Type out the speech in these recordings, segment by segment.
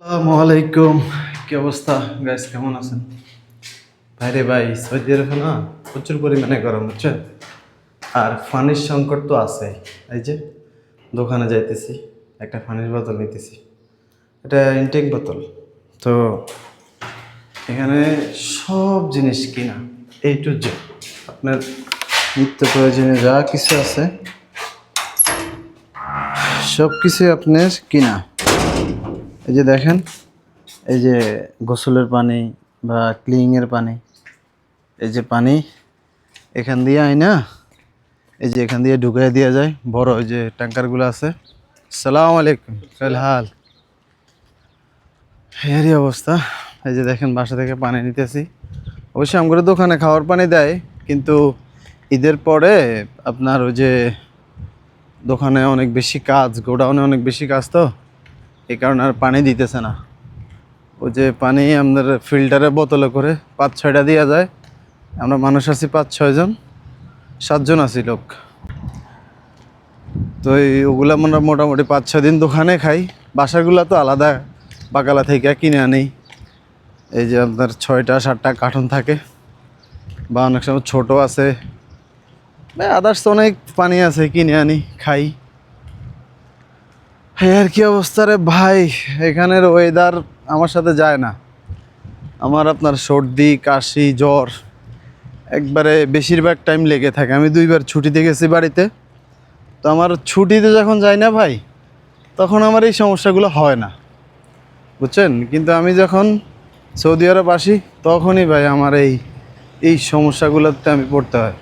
আসসালামু আলাইকুম। কি অবস্থা গাইস, কেমন আছেন? ভাইরে ভাই, সৌদি আরবে না প্রচুর পরিমাণে গরম, বুঝছেন? আর পানির সংকট তো আছে। এই যে দোকানে যাইতেছি, একটা পানির বোতল নিতেছি, এটা ইনটেক বোতল। তো এখানে সব জিনিস কিনা, এই টু জেড আপনার নিত্য প্রয়োজনীয় যা কিছু আছে সব কিছুই আপনার কিনা। এই যে দেখেন, এই যে গোসলের পানি বা ক্লিনিংয়ের পানি, এই যে পানি এখান দিয়ে আয় না, এই যে এখান দিয়ে ঢুকাই দেওয়া যায়, বড় ওই যে ট্যাঙ্কারগুলো আছে। সালাম আলাইকুম, কাল হাল এরই অবস্থা। এই যে দেখেন বাসা থেকে পানি নিতেছি। অবশ্যই আমগুলো দোকানে খাওয়ার পানি দেয়, কিন্তু ঈদের পরে আপনার ওই যে দোকানে অনেক বেশি কাজ, গোডাউনে অনেক বেশি কাজ, তো এই কারণে আর পানি দিতেছে না। ওই যে পানি আমাদের ফিল্টারে বোতলে করে 5-6টা দেওয়া যায়। আমরা মানুষ আছি 5-6 জন, 7 জন আছি লোক। তো ওগুলা আমরা মোটামুটি 5-6 দিন দোকানে খাই। বাসাগুলা তো আলাদা, বাকালা থেকে কিনে আনি। এই যে আপনার 6টা-7টা কার্টন থাকে, বা অনেক সময় ছোটো আছে, আদার্স অনেক পানি আছে, কিনে আনি খাই। আর কি অবস্থা রে ভাই, এখানের ওয়েদার আমার সাথে যায় না। আমার আপনার সর্দি, কাশি, জ্বর একবারে বেশিরভাগ টাইম লেগে থাকে। আমি 2বার ছুটিতে গেছি বাড়িতে, তো আমার ছুটিতে যখন যাই না ভাই, তখন আমার এই সমস্যাগুলো হয় না, বুঝছেন? কিন্তু আমি যখন সৌদি আরব আসি, তখনই ভাই আমার এই সমস্যাগুলোতে আমি পড়তে হয়।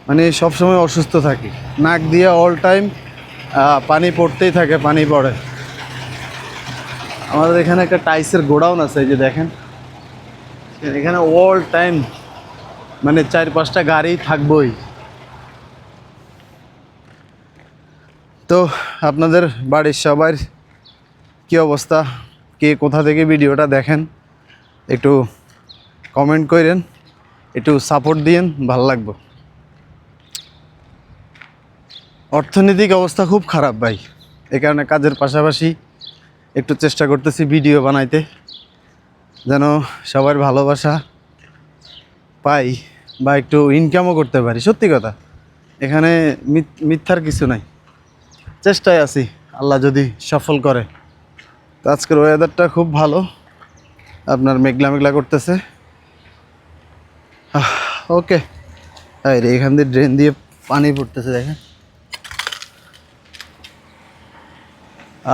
মানে সবসময় অসুস্থ থাকি, নাক দিয়ে অল টাইম পানি পড়তেই থাকে, পানি পড়ে। আমাদের এখানে একটা টাইসের গোডাউন আছে, এই যে দেখেন, এখানে অল টাইম মানে 4-5টা গাড়ি থাকবই। তো আপনাদের বাড়ির সবার কি অবস্থা, কে কোথা থেকে ভিডিওটা দেখেন, একটু কমেন্ট করেন, একটু সাপোর্ট দিয়েন, ভালো লাগবে। অর্থনৈতিক অবস্থা খুব খারাপ ভাই, এই কারণে কাজের পাশাপাশি একটু চেষ্টা করতেছি ভিডিও বানাইতে, যেন সবার ভালোবাসা পাই বা একটু ইনকামও করতে পারি। সত্যি কথা, এখানে মিথ্যার কিছু নাই, চেষ্টায় আছি, আল্লাহ যদি সফল করে। তো আজকের ওয়েদারটা খুব ভালো, আপনার মেঘলা মেঘলা করতেছে। ওকে, রে এখান দিয়ে ড্রেন দিয়ে পানি পড়তেছে দেখেন।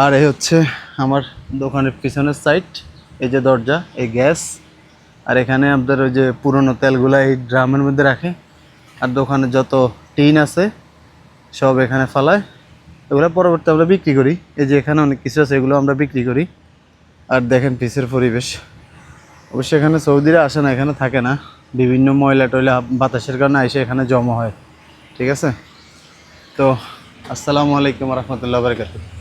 আর এই হচ্ছে আমার দোকানের পিছনের সাইড, এই যে দরজা, এই গ্যাস, আর এখানে আপনার ওই যে পুরনো তেলগুলা এই ড্রামের মধ্যে রাখে। আর দোকানে যত টিন আছে সব এখানে ফালায়, এগুলো পরবর্তী আমরা বিক্রি করি। এই যে এখানে অনেক কিছু আছে, এগুলো আমরা বিক্রি করি। আর দেখেন পিসের পরিবেশ। অবশ্যই এখানে সৌদিরা আসে না, এখানে থাকে না, বিভিন্ন ময়লা টয়লা বাতাসের কারণে এসে এখানে জমা হয়। ঠিক আছে, তো আসসালামু আলাইকুম রহমতুল্লাহ বারকাতুহু।